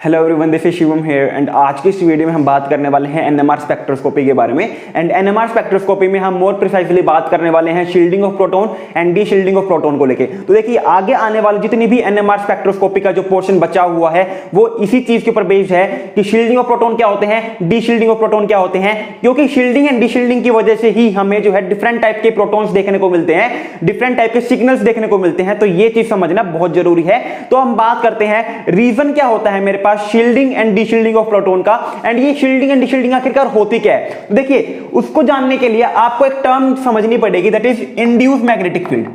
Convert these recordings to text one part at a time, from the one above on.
Hello everyone, this is Shivam here and आज की इस वीडियो में हम बात करने वाले हैं एनएमआर स्पेक्ट्रोस्कोपी के बारे में। एंड एनएमआर स्पेक्ट्रोस्कोपी में हम मोर प्रिसाइजली बात करने वाले हैं shielding of proton and deshielding of proton को लेके। तो देखिए, आगे आने वाले जितनी भी एनएमआर स्पेक्ट्रोस्कोपी का जो पोर्शन बचा हुआ है वो इसी चीज के ऊपर बेस्ड है कि शील्डिंग ऑफ प्रोटॉन क्या होते हैं, डी शील्डिंग ऑफ प्रोटॉन क्या होते हैं। क्योंकि शील्डिंग एंड डी शील्डिंग की वजह से ही हमें जो है डिफरेंट टाइप के प्रोटॉन्स देखने को मिलते हैं, डिफरेंट टाइप के सिग्नल्स देखने को मिलते हैं। तो ये चीज समझना बहुत जरूरी है। तो हम बात करते हैं रीजन क्या होता है मेरे पास shielding and deshielding of proton का। एंड ये शील्डिंग एंड डी शील्डिंग आखिरकार होती क्या है, देखिए उसको जानने के लिए आपको एक टर्म समझनी पड़ेगी, that is induce magnetic field.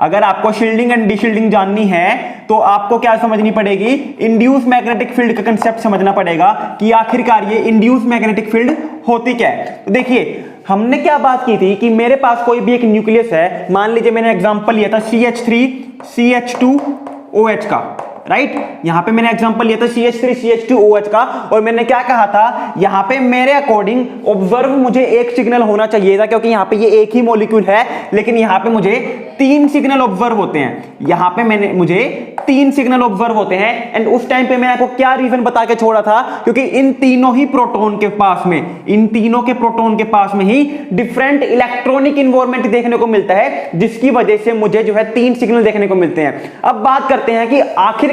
अगर आपको शील्डिंग एंड डी शील्डिंग जाननी है तो आपको क्या समझनी पड़ेगी, इंड्यूस मैग्नेटिक फील्ड का कंसेप्ट समझना पड़ेगा कि आखिरकार ये इंड्यूस मैग्नेटिक फील्ड होती क्या है। तो देखिए, हमने क्या बात की थी कि मेरे पास कोई भी एक न्यूक्लियस है, मान लीजिए मैंने एग्जांपल लिया था CH3CH2OH का, राइट। यहां पे मैंने एग्जांपल लिया था CH3CH2OH का, और मैंने क्या कहा था, यहां पे मेरे अकॉर्डिंग ऑब्जर्व मुझे एक सिग्नल होना चाहिए था, क्योंकि यहां पे ये एक ही मॉलिक्यूल है, लेकिन यहां पे मुझे 3 सिग्नल ऑब्जर्व होते हैं। यहां पे मुझे 3 सिग्नल ऑब्जर्व होते हैं। एंड उस टाइम पे मैंने आपको क्या रीजन बता के छोड़ा था, क्योंकि इन तीनों ही प्रोटॉन के पास में, इन तीनों के प्रोटॉन के पास में ही डिफरेंट इलेक्ट्रॉनिक इन्वायरमेंट देखने को मिलता है, जिसकी वजह से मुझे जो है 3 सिग्नल देखने को मिलते हैं। अब बात करते हैं कि आखिरकार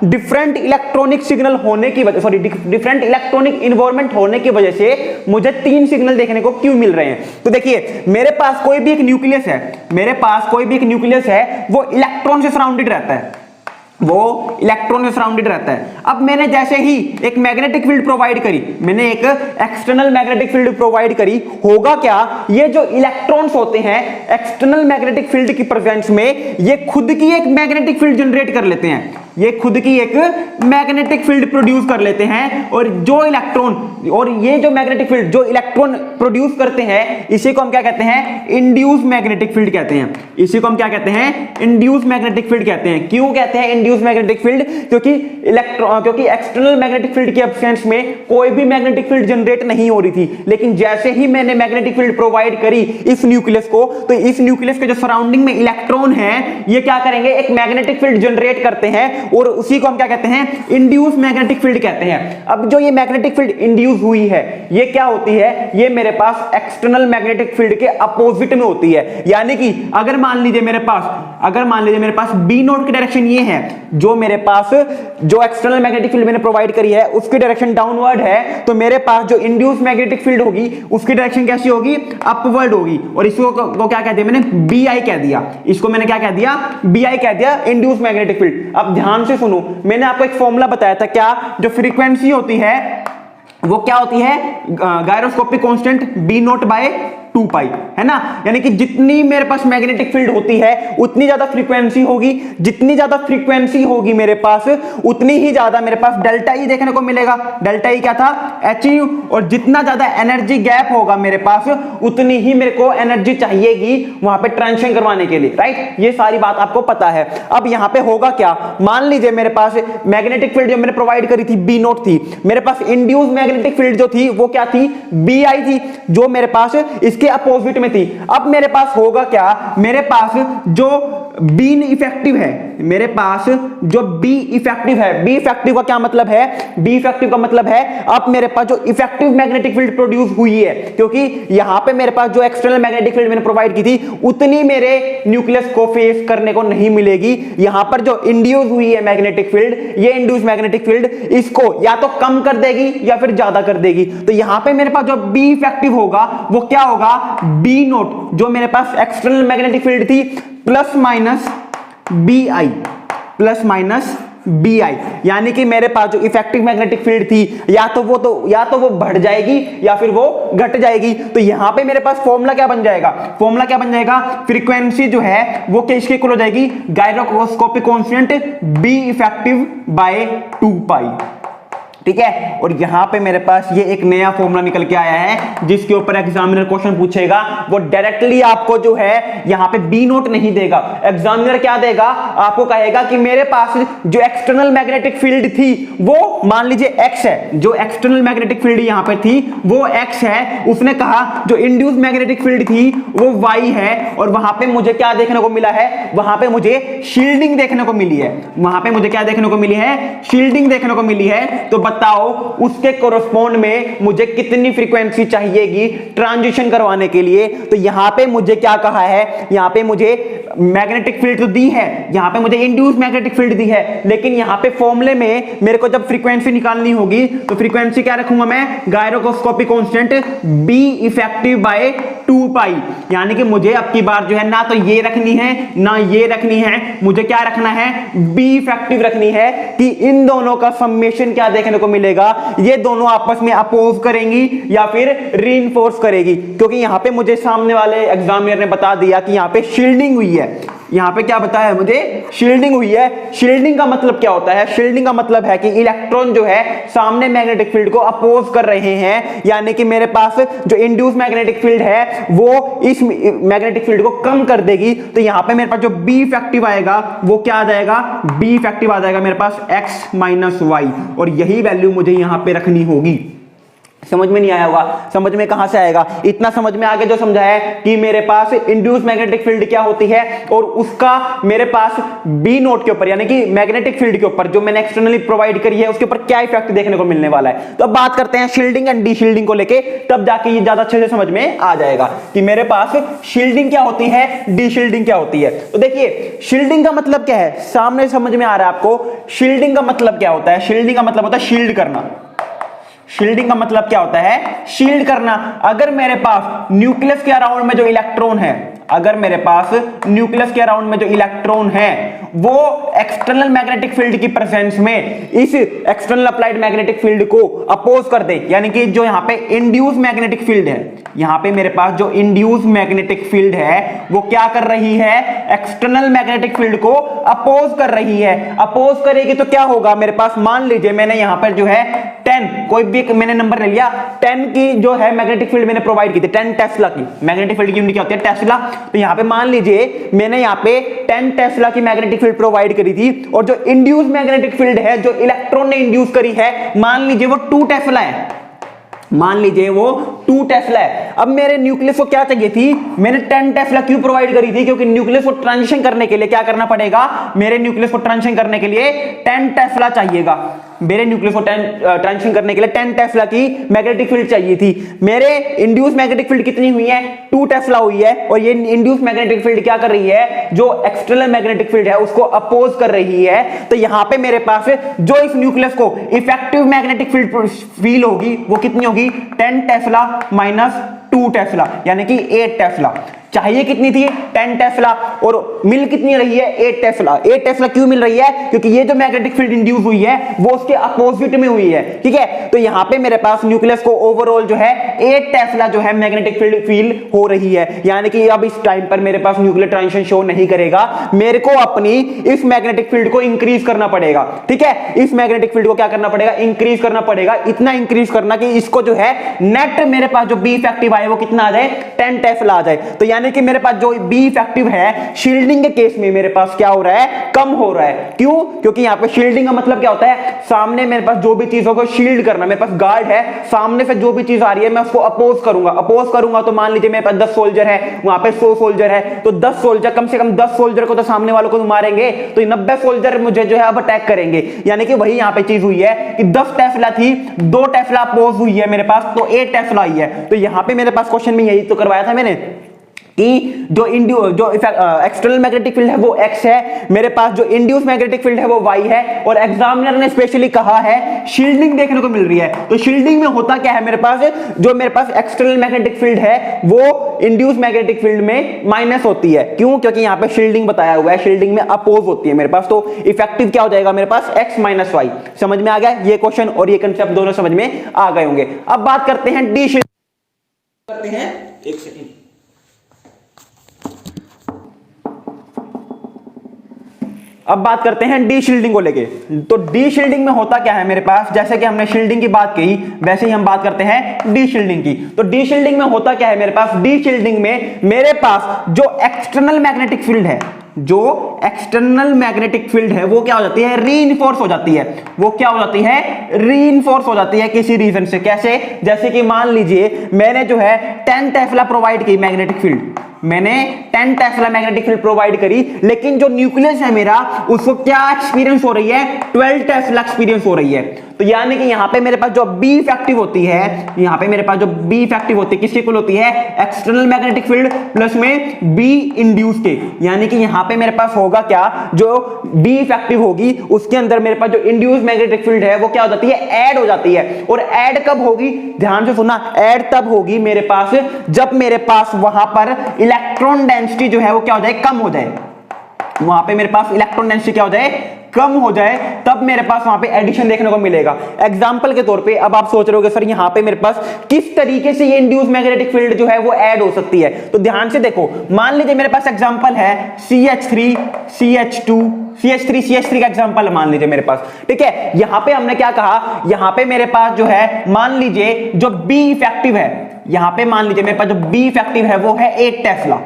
डिफरेंट इलेक्ट्रॉनिक सिग्नल होने की वजह, सॉरी डिफरेंट इलेक्ट्रॉनिक इन्वायरमेंट होने की वजह से मुझे 3 सिग्नल देखने को क्यों मिल रहे हैं। तो देखिए, मेरे पास कोई भी एक न्यूक्लियस है, मेरे पास कोई भी एक न्यूक्लियस है, वो इलेक्ट्रॉन से सराउंडेड रहता है, वो इलेक्ट्रॉन से सराउंडेड रहता है। अब मैंने जैसे ही एक मैग्नेटिक फील्ड प्रोवाइड करी, मैंने एक एक्सटर्नल मैग्नेटिक फील्ड प्रोवाइड करी, होगा क्या, ये जो इलेक्ट्रॉन्स होते हैं एक्सटर्नल मैग्नेटिक फील्ड की प्रेजेंस में ये खुद की एक मैग्नेटिक फील्ड जनरेट कर लेते हैं, ये खुद की एक मैग्नेटिक फील्ड प्रोड्यूस कर लेते हैं। और जो इलेक्ट्रॉन, और ये जो मैग्नेटिक फील्ड जो इलेक्ट्रॉन प्रोड्यूस करते हैं, इसी को हम क्या कहते हैं, इंड्यूस मैग्नेटिक फील्ड कहते हैं। इसी को हम क्या कहते हैं, इंड्यूस मैग्नेटिक फील्ड कहते हैं। क्यों कहते हैं इंड्यूस मैग्नेटिक फील्ड, क्योंकि क्योंकि एक्सटर्नल मैग्नेटिक फील्ड के एब्सेंस में कोई भी मैग्नेटिक फील्ड जनरेट नहीं हो रही थी, लेकिन जैसे ही मैंने मैग्नेटिक फील्ड प्रोवाइड करी इस न्यूक्लियस को, तो इस न्यूक्लियस के जो सराउंडिंग में इलेक्ट्रॉन है, ये क्या करेंगे, एक मैग्नेटिक फील्ड जनरेट करते हैं, और उसी को हम क्या कहते हैं, इंड्यूस मैग्नेटिक फील्ड कहते हैं। अब जो ये मैग्नेटिक फील्ड इंड्यूस हुई है, ये क्या होती है, ये मेरे पास एक्सटर्नल मैग्नेटिक फील्ड के अपोजिट में होती है। यानी कि अगर मान लीजिए मेरे पास बी नोट की डायरेक्शन ये है, जो मेरे पास जो एक्सटर्नल मैग्नेटिक फील्ड मैंने प्रोवाइड करी है उसकी डायरेक्शन डाउनवर्ड है, तो मेरे पास जो इंड्यूस मैग्नेटिक फील्ड होगी उसकी डायरेक्शन कैसी होगी, अपवर्ड होगी। और इसको क्या कह दिया मैंने, BI कह दिया, इसको मैंने क्या कह दिया, BI कह दिया, इंड्यूस मैग्नेटिक फील्ड। अब ध्यान से सुनो, मैंने आपको एक फॉर्मूला बताया था, क्या, जो फ्रीक्वेंसी होती है वो क्या होती है, gyroscopic constant B naught by 2 pi, है ना। यानी कि जितनी मेरे पास मैग्नेटिक फील्ड होती है उतनी ज्यादा फ्रीक्वेंसी होगी, जितनी ज्यादा फ्रीक्वेंसी होगी मेरे पास उतनी ही ज्यादा मेरे पास डेल्टा ई देखने को मिलेगा। डेल्टा ई क्या था, HU। और जितना ज्यादा एनर्जी गैप होगा मेरे पास उतनी ही मेरे को एनर्जी चाहिएगी वहां पे ट्रांजिशन करवाने के लिए, राइट। ये सारी बात आपको पता है। अब यहां पे होगा क्या, मान लीजिए मेरे पास मैग्नेटिक फील्ड जो मैंने प्रोवाइड करी थी B नॉट थी, मेरे पास इंड्यूस मैग्नेटिक फील्ड जो थी वो क्या थी, BI थी, जो मेरे पास के अपोजिट में थी। अब मेरे पास होगा क्या, मेरे पास जो B इफेक्टिव है, मेरे पास जो B इफेक्टिव है, B इफेक्टिव का क्या मतलब है, B इफेक्टिव का मतलब है अब मेरे पास जो इफेक्टिव मैग्नेटिक फील्ड प्रोड्यूस हुई है, क्योंकि यहां पे मेरे पास जो एक्सटर्नल मैग्नेटिक फील्ड मैंने प्रोवाइड की थी उतनी मेरे न्यूक्लियस को फेस करने को नहीं मिलेगी। यहां पर जो इंड्यूस हुई है मैग्नेटिक फील्ड, ये इंड्यूस मैग्नेटिक फील्ड इसको या तो कम कर देगी या फिर ज्यादा कर देगी। तो यहां पे मेरे पास जो B इफेक्टिव होगा वो क्या होगा, B नोट, जो मेरे पास एक्सटर्नल मैग्नेटिक फील्ड थी, plus minus BI, plus minus BI। यानी कि मेरे पास जो इफेक्टिव मैग्नेटिक फील्ड थी या तो वो बढ़ जाएगी या फिर वो घट जाएगी। तो यहां पे मेरे पास फॉर्मूला क्या बन जाएगा, फ्रीक्वेंसी जो है वो किसके इक्वल हो जाएगी, gyroscopic constant B effective by 2 pi. ठीक है। और यहां पे मेरे पास ये एक नया फॉर्मूला निकल के आया है जिसके ऊपर एग्जामिनर क्वेश्चन पूछेगा, वो डायरेक्टली आपको जो है यहां पे बी नोट नहीं देगा। एग्जामिनर क्या देगा, आपको कहेगा कि मेरे पास जो एक्सटर्नल मैग्नेटिक फील्ड थी वो मान लीजिए एक्स है, जो एक्सटर्नल मैग्नेटिक फील्ड यहां पे थी वो एक्स है। उसने कहा जो इंड्यूस मैग्नेटिक फील्ड थी वो वाई है, और वहां पे मुझे क्या देखने को मिला है, वहां पे मुझे शील्डिंग देखने को मिली है। वहां पे मुझे क्या देखने को मिली है, शील्डिंग देखने को मिली है। तो बताओ उसके कोरस्पॉन्ड में मुझे कितनी फ्रीक्वेंसी चाहिएगी ट्रांजिशन करवाने के लिए। तो यहां पे मुझे क्या कहा है, यहां पे मुझे मैग्नेटिक फील्ड तो दी है, यहां पे मुझे इंड्यूस मैग्नेटिक फील्ड दी है, लेकिन यहां पे फॉर्मूले में मेरे को जब फ्रीक्वेंसी निकालनी होगी तो फ्रीक्वेंसी क्या रखूंगा मैं, gyroscopic constant B effective by 2 pi. यानी कि मुझे अब की बार जो है ना तो ये रखनी है ना ये रखनी है, मुझे क्या रखना है, बी इफेक्टिव रखनी है कि इन दोनों का सम्मेशन क्या देखने को मिलेगा, ये दोनों आपस में अपोज करेंगी या फिर रीइंफोर्स करेगी। क्योंकि यहां पे मुझे सामने वाले एग्जामिनर ने बता दिया कि यहां पे शील्डिंग हुई है। यहां पे क्या बताया मुझे, शील्डिंग हुई है। शील्डिंग का मतलब क्या होता है, शील्डिंग का मतलब है कि इलेक्ट्रॉन जो है सामने मैग्नेटिक फील्ड को अपोज कर रहे हैं, यानी कि मेरे पास जो इंड्यूस मैग्नेटिक फील्ड है वो इस मैग्नेटिक फील्ड को कम कर देगी। तो यहां पे मेरे पास जो बी इफेक्टिव आएगा वो क्या आ जाएगा, बी इफेक्टिव आ जाएगा मेरे पास एक्स माइनस वाई, और यही वैल्यू मुझे यहां पे रखनी होगी। समझ में नहीं आया होगा, समझ में कहां से आएगा, इतना समझ में आगे जो समझा है कि मेरे पास इंड्यूस मैग्नेटिक फील्ड क्या होती है और उसका मेरे पास बी नोट के ऊपर यानी कि मैग्नेटिक फील्ड के ऊपर जो मैंने एक्सटर्नली प्रोवाइड करी है उसके ऊपर क्या इफेक्ट देखने को मिलने वाला है। तो अब बात करते हैं शील्डिंग एंड डी शील्डिंग को लेके, तब जाके ये ज्यादा अच्छे से समझ में आ जाएगा कि मेरे पास शील्डिंग क्या होती है, डी शील्डिंग क्या होती है। तो देखिए शील्डिंग का मतलब क्या है, सामने समझ में आ रहा है आपको। शील्डिंग का मतलब क्या होता है, शील्डिंग का मतलब होता है शील्ड करना। शील्डिंग का मतलब क्या होता है, शील्ड करना। अगर मेरे पास न्यूक्लियस के अराउंड में जो इलेक्ट्रॉन है, अगर मेरे पास न्यूक्लियस के अराउंड में जो इलेक्ट्रॉन है वो एक्सटर्नल मैग्नेटिक फील्ड की प्रेजेंस में इस एक्सटर्नल अप्लाइड मैग्नेटिक फील्ड को अपोज कर दे, यानी कि जो यहां पे इंड्यूस मैग्नेटिक फील्ड है, यहां पे मेरे पास जो इंड्यूस मैग्नेटिक फील्ड है वो क्या कर रही है, एक्सटर्नल मैग्नेटिक फील्ड को अपोज कर रही है। अपोज करेगी तो क्या होगा, मेरे पास मान लीजिए मैंने यहां पर जो है 10, कोई भी मैंने नंबर ले लिया, 10 की जो है मैग्नेटिक फील्ड मैंने प्रोवाइड की थी, 10 टेस्ला की। मैग्नेटिक फील्ड की यूनिट क्या होती है, टेस्ला। तो यहां पे मान लीजिए मैंने यहां पे 10 टेस्ला की मैग्नेटिक फील्ड प्रोवाइड करी थी, और जो इंड्यूस मैग्नेटिक फील्ड है जो इलेक्ट्रॉन ने इंड्यूस करी है मान लीजिए वो 2 टेस्ला है, मान लीजिए वो 2 टेस्ला है। अब मेरे न्यूक्लियस को क्या चाहिए थी, मैंने 10 टेस्ला क्यों प्रोवाइड करी थी, क्योंकि न्यूक्लियस को ट्रांजिशन करने के लिए क्या करना पड़ेगा, मेरे न्यूक्लियस को ट्रांजिशन करने के लिए 10 टेस्ला चाहिएगा। मेरे न्यूक्लियस को ट्रांजिशन करने के लिए 10 टेस्ला की मैग्नेटिक फील्ड चाहिए थी। मेरे इंड्यूस मैग्नेटिक फील्ड कितनी हुई है, 2 टेस्ला हुई है, और ये इंड्यूस मैग्नेटिक फील्ड क्या कर रही है, जो एक्सटर्नल मैग्नेटिक फील्ड है उसको अपोज कर रही है। तो यहां पे मेरे पास जो इस न्यूक्लियस को इफेक्टिव मैग्नेटिक फील्ड फील होगी वो कितनी होगी, 10 टेस्ला माइनस 2 टेस्ला, यानी कि 8 टेस्ला। चाहिए कितनी थी, 10 टेस्ला, और मिल कितनी रही है, 8 टेस्ला। 8 टेस्ला क्यों मिल रही है, क्योंकि ये जो मैग्नेटिक फील्ड इंड्यूस हुई है वो उसके अपोजिट में हुई है, ठीक है। तो यहां पे मेरे पास न्यूक्लियस को ओवरऑल जो है 8 टेस्ला जो है मैग्नेटिक फील्ड फील हो रही है, यानी कि अब इस टाइम पर मेरे पास न्यूक्लियर ट्रांजिशन शो नहीं करेगा, मेरे को अपनी इस मैग्नेटिक फील्ड को इंक्रीज करना पड़ेगा, ठीक है। इस मैग्नेटिक फील्ड को क्या करना पड़ेगा, इंक्रीज करना पड़ेगा। इतना इंक्रीज करना कि इसको जो है नेट मेरे पास जो बी इफेक्टिव आए वो कितना आ जाए, 10 टेस्ला आ जाए। तो यानी कि मेरे पास जो बी इफेक्टिव है शील्डिंग के केस में मेरे पास क्या हो रहा है, कम हो रहा है। क्यों, क्योंकि यहां पे शील्डिंग का मतलब क्या होता है, सामने मेरे पास जो भी चीजों को शील्ड करना, मेरे पास गार्ड है, सामने से जो भी चीज आ रही है मैं उसको अपोज करूंगा। अपोज करूंगा तो मान लीजिए मेरे पास 10 सोल्जर है, वहां पे 100 सोल्जर है, तो 10 सोल्जर कम से कम 10 सोल्जर को तो सामने वालों को तो मारेंगे, तो 90 सोल्जर मुझे जो है अब अटैक करेंगे। यानी कि वही यहां पे चीज हुई है कि 10 टेस्ला थी, 2 टेस्ला अपोज हुई है मेरे पास, तो 8 टेस्ला आई है। तो यहां पे मेरे पास क्वेश्चन में यही तो करवाया था मैंने कि जो एक्सटर्नल मैग्नेटिक फील्ड है वो x है, मेरे पास जो इंड्यूस मैग्नेटिक फील्ड है वो y है, और एग्जामिनर ने स्पेशली कहा है शील्डिंग देखने को मिल रही है। तो शील्डिंग में होता क्या है, मेरे पास जो मेरे पास एक्सटर्नल मैग्नेटिक फील्ड है वो इंड्यूस मैग्नेटिक फील्ड में माइनस होती है। क्यों, क्योंकि यहां पे शील्डिंग बताया हुआ है, शील्डिंग में अपोज होती है मेरे पास, तो इफेक्टिव क्या हो जाएगा मेरे पास, x माइनस वाई। समझ में आ गया ये क्वेश्चन और ये कंसेप्ट दोनों समझ में आ गए होंगे। अब बात करते हैं डी शील्डिंग करते हैं, एक सेकंड। अब बात करते हैं डी शील्डिंग को लेके। तो डी शील्डिंग में होता क्या है मेरे पास, जैसे कि हमने शील्डिंग की बात की वैसे ही हम बात करते हैं डी शील्डिंग की। तो डी शील्डिंग में होता क्या है मेरे पास, डी शील्डिंग में मेरे पास जो एक्सटर्नल मैग्नेटिक फील्ड है, जो एक्सटर्नल मैग्नेटिक फील्ड है वो क्या हो जाती है, रीइंफोर्स हो जाती है। वो क्या हो जाती है, रीइंफोर्स हो जाती है किसी रीजन से। कैसे, जैसे कि मान लीजिए मैंने जो है 10 टेस्ला प्रोवाइड की मैग्नेटिक फील्ड, मैंने 10 टेस्ला मैग्नेटिक फील्ड प्रोवाइड करी, लेकिन जो न्यूक्लियस है मेरा उसको क्या एक्सपीरियंस हो रही है, 12 टेस्ला एक्सपीरियंस हो रही है। तो यानी कि यहां पे मेरे पास जो बी इफेक्टिव होती है, यहां पे मेरे पास जो बी इफेक्टिव होती है किसके इक्वल होती है, एक्सटर्नल मैग्नेटिक फील्ड प्लस में बी इंड्यूस के। यानी कि यहां पे मेरे पास होगा क्या, जो बी इफेक्टिव होगी उसके अंदर मेरे पास जो इंड्यूस मैग्नेटिक फील्ड है वो क्या हो जाती है, ऐड हो जाती है। और ऐड कब होगी, ध्यान से सुनना, ऐड तब होगी मेरे पास जब मेरे पास वहां पर इलेक्ट्रॉन डेंसिटी जो है वो क्या हो जाए, कम हो जाए। वहां पे मेरे पास इलेक्ट्रॉन डेंसिटी क्या हो जाए, कम हो जाए, तब मेरे पास वहां पे एडिशन देखने को मिलेगा। एग्जांपल के तौर पे अब आप सोच रहे होगे सर यहां पे मेरे पास किस तरीके से ये इंड्यूस मैग्नेटिक फील्ड जो है वो ऐड हो सकती है। तो ध्यान से देखो, मान लीजिए मेरे पास एग्जांपल है CH3 CH2 CH3 CH3 का एग्जांपल मान लीजिए मेरे पास, ठीक है। यहां पे हमने क्या कहा, यहां पे मेरे पास जो है मान लीजिए जो बी इफेक्टिव है, यहां पे मान लीजिए मेरे पास जो बी इफेक्टिव है वो है 8 टेस्ला।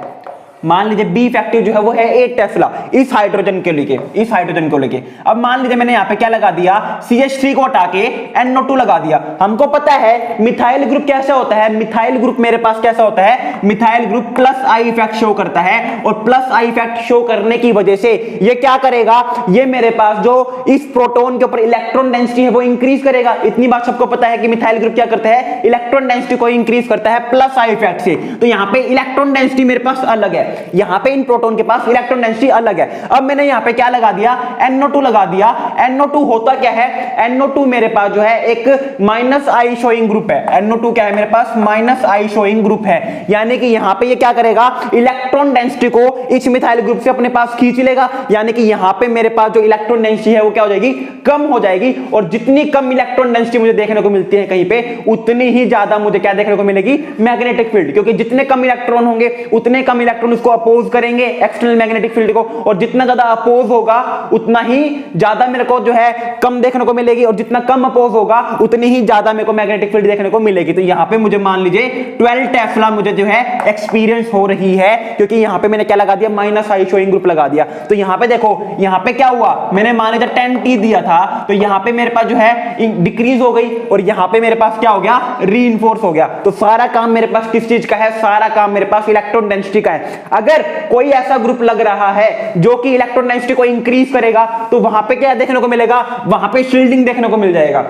मान लीजिए बी इफेक्टिव जो है वो है 8 टेस्ला इस हाइड्रोजन के लेके, इस हाइड्रोजन को लेके। अब मान लीजिए मैंने यहां पे क्या लगा दिया, CH3 को हटा के NO2 लगा दिया। हमको पता है मिथाइल ग्रुप कैसा होता है, मिथाइल ग्रुप मेरे पास कैसा होता है, methyl group plus I effect show करता है। और प्लस आई इफेक्ट शो करने की वजह से ये क्या करेगा, ये मेरे पास जो इस प्रोटॉन के ऊपर इलेक्ट्रॉन डेंसिटी है वो इंक्रीज करेगा। इतनी बात सबको पता है कि मिथाइल ग्रुप क्या करता है, इलेक्ट्रॉन डेंसिटी को इंक्रीज करता है प्लस आई इफेक्ट से। तो यहां पे इलेक्ट्रॉन डेंसिटी मेरे पास अलग है, यहां पे इन प्रोटॉन के पास इलेक्ट्रॉन डेंसिटी अलग है। अब मैंने यहां पे क्या लगा दिया, NO2 लगा दिया। NO2 होता क्या है, NO2 मेरे पास जो है एक माइनस आई शोइंग ग्रुप है। NO2 क्या है मेरे पास, माइनस आई शोइंग ग्रुप है। यानी कि यहां पे ये क्या करेगा, इलेक्ट्रॉन डेंसिटी को इस मिथाइल ग्रुप से अपने पास खींच लेगा। यानी कि यहां पे मेरे पास जो इलेक्ट्रॉन डेंसिटी है वो क्या हो जाएगी, कम हो जाएगी। और जितनी कम इलेक्ट्रॉन डेंसिटी मुझे देखने को मिलती है कहीं पे, उतनी ही ज्यादा मुझे क्या देखने को मिलेगी, मैग्नेटिक फील्ड। क्योंकि जितने कम इलेक्ट्रॉन होंगे उतने कम इलेक्ट्रॉन उसको अपोज करेंगे एक्सटर्नल मैग्नेटिक फील्ड को, और जितना ज्यादा अपोज होगा उतना ही ज्यादा मेरे को जो है कम देखने को मिलेगी, और जितना कम अपोज होगा उतनी ही ज्यादा मेरे को मैग्नेटिक फील्ड देखने को मिलेगी। तो यहां पे मुझे मान लीजिए 12 टेस्ला मुझे जो है एक्सपीरियंस हो रही है, क्योंकि यहां पे मैंने क्या लगा दिया, माइनस आई शोइंग ग्रुप लगा दिया। तो यहां पे देखो, यहां पे क्या हुआ, मैंने मान लीजिए 10T दिया था, तो यहां पे मेरे पास जो है डिक्रीज हो गई, और यहां पे मेरे पास क्या हो गया, रीइंफोर्स हो गया। तो सारा काम मेरे पास किस चीज का है, सारा काम मेरे पास इलेक्ट्रॉन डेंसिटी का है। अगर कोई ऐसा ग्रुप लग रहा है जो कि इलेक्ट्रॉन डेंसिटी को इंक्रीज करेगा, तो वहां पे क्या देखने को मिलेगा, वहां पे शील्डिंग देखने को मिल जाएगा।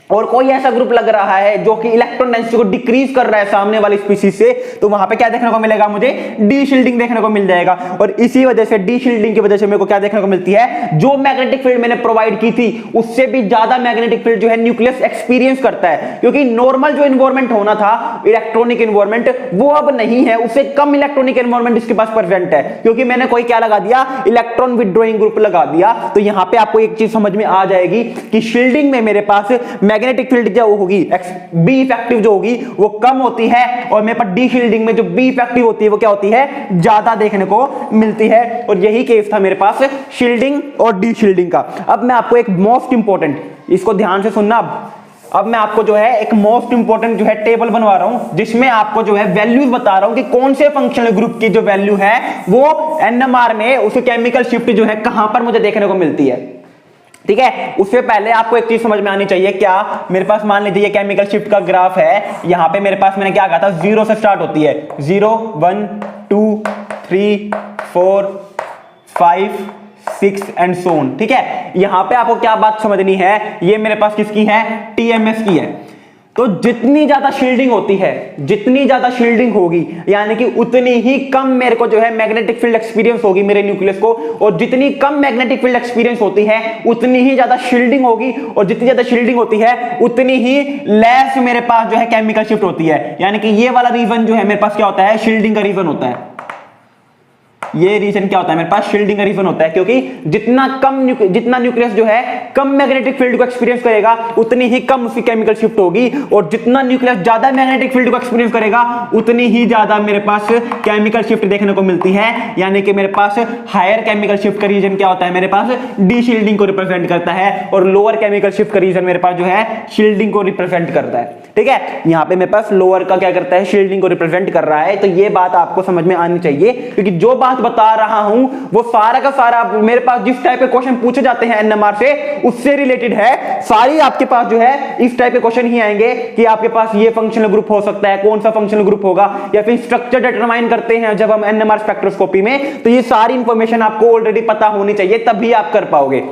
और कोई ऐसा ग्रुप लग रहा है जो कि इलेक्ट्रॉन डेंसिटी को डिक्रीज कर रहा है सामने वाली स्पीशीज से, तो वहां पे क्या देखने को मिलेगा, मुझे डी शील्डिंग देखने को मिल जाएगा। और इसी वजह से डी शील्डिंग की वजह से मेरे को क्या देखने को मिलती है, जो मैग्नेटिक फील्ड मैंने प्रोवाइड की थी उससे भी ज्यादा मैग्नेटिक फील्ड जो है न्यूक्लियस एक्सपीरियंस करता है। क्योंकि नॉर्मल जो एनवायरमेंट होना था, इलेक्ट्रॉनिक एनवायरमेंट, वो अब नहीं है, उससे कम इलेक्ट्रॉनिक एनवायरमेंट इसके पास प्रेजेंट है, क्योंकि मैंने कोई क्या लगा दिया, इलेक्ट्रॉन विथड्रॉइंग ग्रुप लगा दिया। तो यहां पे आपको एक चीज समझ में आ जाएगी कि शील्डिंग में मेरे पास मैग्नेटिक फील्ड जो होगी, बी इफेक्टिव जो होगी वो कम होती है, और मेरे पास डी शील्डिंग में जो बी इफेक्टिव होती है वो क्या होती है, ज्यादा देखने को मिलती है। और यही केस था मेरे पास शील्डिंग और डी शील्डिंग का। अब मैं आपको एक मोस्ट इंपॉर्टेंट, इसको ध्यान से सुनना, अब मैं आपको जो है एक मोस्ट इंपॉर्टेंट जो है टेबल बनवा रहा हूं, जिसमें आपको जो है वैल्यूज बता रहा हूं कि कौन से फंक्शनल ग्रुप की जो वैल्यू है वो NMR में उसकी केमिकल शिफ्ट जो है कहां पर मुझे देखने को मिलती है। ठीक है, उससे पहले आपको एक चीज समझ में आनी चाहिए। क्या, मेरे पास मान लीजिए ये केमिकल शिफ्ट का ग्राफ है, यहां पे मेरे पास मैंने क्या कहा था, 0 से स्टार्ट होती है, 0 1 2 3 4 5 6 एंड सो ऑन। ठीक है, यहां पे आपको क्या बात समझनी है, ये मेरे पास किसकी है, TMS की है। तो जितनी ज्यादा शील्डिंग होती है, जितनी ज्यादा शील्डिंग होगी, यानी कि उतनी ही कम मेरे को जो है मैग्नेटिक फील्ड एक्सपीरियंस होगी मेरे न्यूक्लियस को, और जितनी कम मैग्नेटिक फील्ड एक्सपीरियंस होती है उतनी ही ज्यादा शील्डिंग होगी, और जितनी ज्यादा शील्डिंग होती है उतनी ही लेस मेरे पास जो है केमिकल शिफ्ट होती है। यानी कि ये वाला रीजन जो है मेरे पास क्या होता है, शील्डिंग का रीजन होता है। ये रीजन क्या होता है मेरे पास, शील्डिंग का रीजन होता है, क्योंकि जितना न्यूक्लियस जो है कम मैग्नेटिक फील्ड को एक्सपीरियंस करेगा उतनी ही कम उसकी केमिकल शिफ्ट होगी, और जितना न्यूक्लियस ज्यादा मैग्नेटिक फील्ड को एक्सपीरियंस करेगा उतनी ही ज्यादा मेरे पास केमिकल शिफ्ट देखने को मिलती है। यानी कि मेरे पास हायर केमिकल शिफ्ट का रीजन क्या होता है मेरे पास, डी शील्डिंग को रिप्रेजेंट करता है, और लोअर केमिकल शिफ्ट का रीजन मेरे पास जो है शील्डिंग को रिप्रेजेंट करता है। ठीक है, यहां पे मेरे पास लोअर का क्या करता है, शील्डिंग को रिप्रेजेंट कर रहा है। तो ये बात आपको समझ में आनी चाहिए, क्योंकि जो बात बता रहा हूं वो सारा का सारा मेरे पास जिस टाइप के क्वेश्चन पूछे जाते हैं एनएमआर से उससे रिलेटेड है। सारी आपके पास जो है इस टाइप के क्वेश्चन ही आएंगे कि आपके पास ये फंक्शनल ग्रुप हो सकता है, कौन सा फंक्शनल ग्रुप होगा, या फिर स्ट्रक्चर डिटरमाइन करते हैं जब हम एनएमआर स्पेक्ट्रोस्कोपी में, तो ये सारी इंफॉर्मेशन आपको ऑलरेडी पता होनी चाहिए, तभी आप कर पाओगे।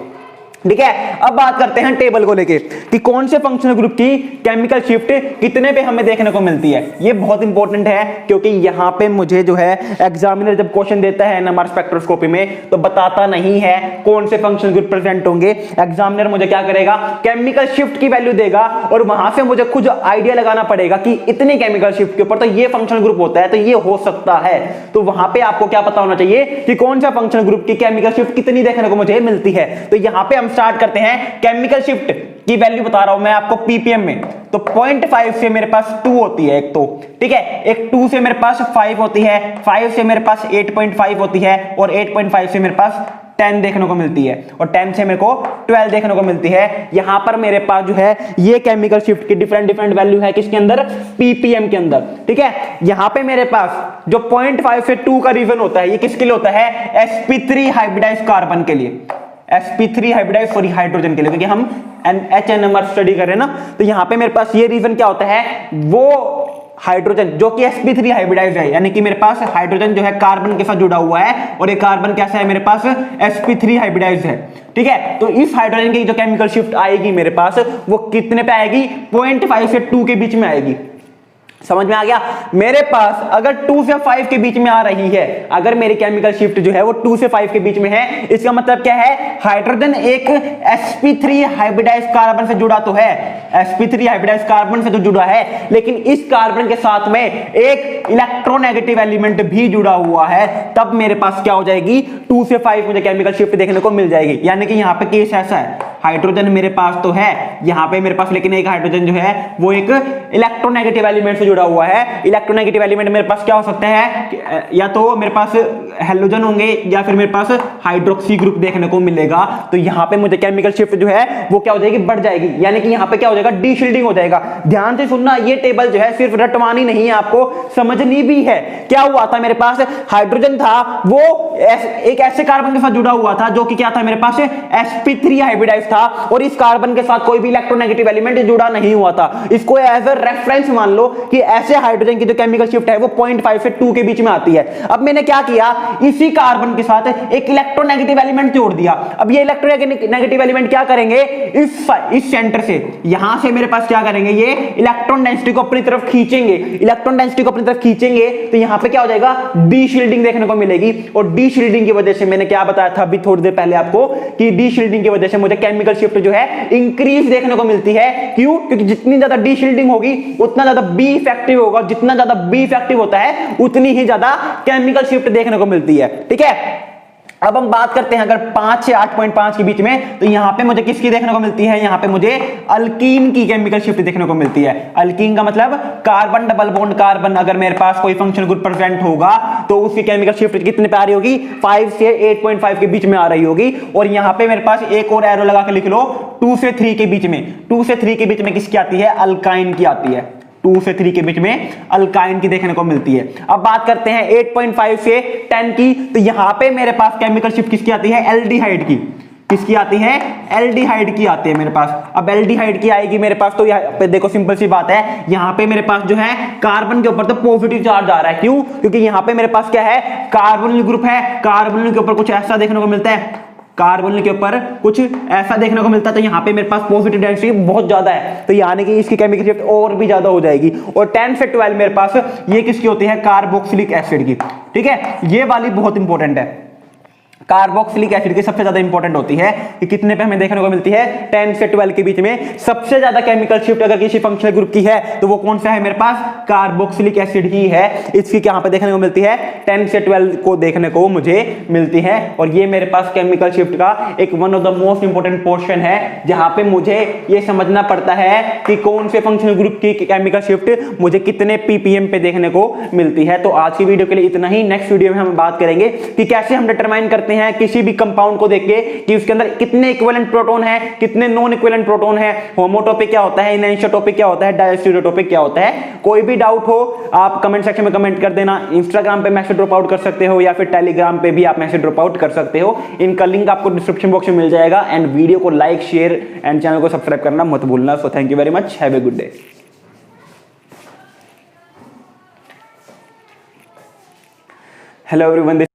ठीक है, अब बात करते हैं टेबल को लेके कि कौन से फंक्शनल ग्रुप की केमिकल शिफ्ट कितने पे हमें देखने को मिलती है। ये बहुत इंपॉर्टेंट है, क्योंकि यहां पे मुझे जो है एग्जामिनर जब क्वेश्चन देता है एनएमआर स्पेक्ट्रोस्कोपी में तो बताता नहीं है कौन से फंक्शनल ग्रुप प्रेजेंट होंगे। एग्जामिनर मुझे क्या करेगा, केमिकल शिफ्ट की वैल्यू देगा, और वहां से मुझे खुद आइडिया लगाना पड़ेगा कि इतने केमिकल शिफ्ट के ऊपर तो ये फंक्शनल ग्रुप होता है, तो ये हो सकता है। तो वहां पे आपको क्या पता होना चाहिए कि कौन सा फंक्शनल ग्रुप की केमिकल शिफ्ट कितनी देखने को मुझे मिलती है। तो यहां पे हम स्टार्ट करते हैं केमिकल शिफ्ट की वैल्यू बता रहा हूं मैं आपको पीपीएम में। तो 0.5 से मेरे पास 2 होती है एक तो, ठीक है, एक 2 से मेरे पास 5 होती है, 5 से मेरे पास 8.5 होती है, और 8.5 से मेरे पास 10 देखने को मिलती है, और 10 से मेरे को 12 देखने को मिलती है। यहां पर मेरे पास जो है ये केमिकल शिफ्ट की डिफरेंट वैल्यू है किसके अंदर, पीपीएम के अंदर। ठीक है, यहां पे मेरे पास जो 0.5 से 2 का रीजन होता है ये किसके लिए होता है, sp3 हाइब्रिडाइज्ड कार्बन के लिए, sp3 हाइब्रिडाइज सॉरी हाइड्रोजन के लिए, क्योंकि हम एचएनएमआर स्टडी कर रहे हैं ना। तो यहां पे मेरे पास ये रीजन क्या होता है, वो हाइड्रोजन जो कि sp3 हाइब्रिडाइज है, यानी कि मेरे पास हाइड्रोजन जो है कार्बन के साथ जुड़ा हुआ है, और ये कार्बन कैसा है मेरे पास, sp3 हाइब्रिडाइज है। ठीक है, तो इस हाइड्रोजन की जो केमिकल शिफ्ट आएगी मेरे पास वो कितने पे आएगी, 0.5 से 2 के बीच में आएगी। समझ में आ गया। मेरे पास अगर 2 से 5 के बीच में आ रही है, अगर मेरी केमिकल शिफ्ट जो है वो 2 से 5 के बीच में है, इसका मतलब क्या है, हाइड्रोजन एक sp3 हाइब्रिडाइज्ड कार्बन से जुड़ा तो है, sp3 हाइब्रिडाइज्ड कार्बन से तो जुड़ा है, लेकिन इस कार्बन के साथ में एक इलेक्ट्रोनेगेटिव एलिमेंट भी जुड़ा हुआ है, तब मेरे पास क्या हो जाएगी, 2 से 5 मुझे केमिकल शिफ्ट देखने को मिल जाएगी। यानी कि यहाँ पे केस ऐसा है, हाइड्रोजन मेरे पास तो है यहाँ पे मेरे पास, लेकिन एक हाइड्रोजन जो है वो एक इलेक्ट्रोनेगेटिव एलिमेंट से जुड़ा हुआ है। इलेक्ट्रोनेगेटिव एलिमेंट मेरे पास क्या हो सकते हैं, या तो मेरे पास हेलोजन होंगे या फिर मेरे पास हाइड्रोक्सी ग्रुप देखने को मिलेगा। तो यहाँ पे मुझे केमिकल शिफ्ट जो है वो क्या हो जाएगी, बढ़ जाएगी, यानी कि यहाँ पे क्या हो जाएगा, डी शील्डिंग हो जाएगा। ध्यान से सुनना, ये टेबल जो है सिर्फ रटवानी नहीं है, आपको समझनी भी है। क्या हुआ था, मेरे पास हाइड्रोजन था, वो एक ऐसे कार्बन के साथ जुड़ा हुआ था जो कि क्या था, मेरे पास sp3 हाइब्रिडाइज्ड था, और इस कार्बन के साथ कोई भी इलेक्ट्रोनेगेटिव एलिमेंट जुड़ा नहीं हुआ था। इसको एज अ रेफरेंस मान लो कि ऐसे हाइड्रोजन की जो केमिकल शिफ्ट है वो 0.5 से 2 के बीच में आती है। अब मैंने क्या किया, इसी कार्बन के साथ एक इलेक्ट्रोनेगेटिव एलिमेंट जोड़ दिया। अब ये इलेक्ट्रोनेगेटिव एलिमेंट क्या करेंगे, इस सेंटर से यहां से मेरे पास क्या करेंगे, ये इलेक्ट्रॉन डेंसिटी को अपनी तरफ खींचेंगे। इलेक्ट्रॉन डेंसिटी को अपनी तरफ खींचेंगे तो यहां पे क्या हो जाएगा, डी शील्डिंग देखने को मिलेगी। और डी शील्डिंग की वजह से मैंने क्या बताया था अभी थोड़ी देर पहले आपको, कि डी शील्डिंग की वजह से मुझे केमिकल शिफ्ट जो है इंक्रीज देखने को मिलती है। क्यों, क्योंकि जितनी ज्यादा डी शील्डिंग होगी उतना ज्यादा बी इफेक्टिव होगा, जितना ज्यादा बी इफेक्टिव होता है उतनी ही ज्यादा केमिकल शिफ्ट देखने को मिलती है। ठीक है, अब हम बात करते हैं अगर 5 से 8.5 के बीच में, तो यहां पे मुझे किसकी देखने को मिलती है, यहां पे मुझे अल्कीन की केमिकल शिफ्ट देखने को मिलती है। अल्कीन का मतलब कार्बन डबल बॉन्ड कार्बन, अगर मेरे पास कोई फंक्शनल ग्रुप प्रेजेंट होगा तो उसकी केमिकल शिफ्ट कितने पे आ रही होगी, 5 से 8.5 के बीच में आ रही होगी। और यहां पे मेरे पास एक और एरो लगा के लिख लो, 2 से 3 के बीच में, 2 से 3 के बीच में किसकी आती है, अल्काइन की आती है। 2 से 3 के बीच में अल्काइन की देखने को मिलती है। अब बात करते हैं 8.5 से 10 की, तो यहां पे मेरे पास केमिकल शिफ्ट किसकी आती है, एल्डिहाइड की। किसकी आती है, एल्डिहाइड की आती है मेरे पास। अब एल्डिहाइड की आएगी मेरे पास, तो यहाँ पे देखो सिंपल सी बात है, यहाँ पे मेरे पास जो है कार्बन के ऊपर तो पॉजिटिव चार्ज आ रहा है। क्यों, क्योंकि यहाँ पे मेरे पास क्या है, कार्बोनिल ग्रुप है, कार्बोनिल के ऊपर कुछ ऐसा देखने को मिलता है, कार्बन के ऊपर कुछ ऐसा देखने को मिलता है। तो यहाँ पे मेरे पास पॉजिटिव डेंसिटी बहुत ज्यादा है, तो यानी कि इसकी केमिकल शिफ्ट और भी ज्यादा हो जाएगी। और 10 से 12 मेरे पास ये किसकी होती है, कार्बोक्सिलिक एसिड की। ठीक है, ये वाली बहुत इंपॉर्टेंट है। कार्बोक्सिलिक एसिड की सबसे ज्यादा इंपॉर्टेंट होती है कि कितने पे हमें देखने को मिलती है 10 से 12 के बीच में सबसे ज्यादा केमिकल शिफ्ट अगर किसी फंक्शनल ग्रुप की है तो वो कौन सा है मेरे पास, कार्बोक्सिलिक एसिड ही है। इसकी यहां पे देखने को मिलती है 10 से 12 को देखने को मुझे मिलती है। और ये मेरे पास केमिकल शिफ्ट का एक one of the most important portion है जहां पे मुझे ये समझना पड़ता है कि कौन से फंक्शनल ग्रुप की केमिकल शिफ्ट मुझे कितने ppm पे देखने को मिलती है। तो आज की वीडियो के लिए इतना ही। नेक्स्ट वीडियो में हम बात करेंगे कि कैसे हम डिटरमाइन करते हैं किसी भी कंपाउंड को देख के कि उसके अंदर कितने इक्विवेलेंट प्रोटॉन है, कितने नॉन इक्विवेलेंट प्रोटॉन है, होमोटॉपिक क्या होता है, एनिसोटॉपिक क्या होता है, डायस्टीरियोटॉपिक क्या होता है। कोई भी डाउट हो आप कमेंट सेक्शन में कमेंट कर देना। इंस्टाग्राम पे मैसेज ड्रॉप आउट कर सकते हो या फिर टेलीग्राम पे भी आप मैसेज ड्रॉप आउट कर सकते हो। इनका लिंक आपको डिस्क्रिप्शन बॉक्स में मिल जाएगा। एंड वीडियो को लाइक, शेयर एंड चैनल को सब्सक्राइब करना मत भूलना। So thank you very much, have a good day. Hello everyone.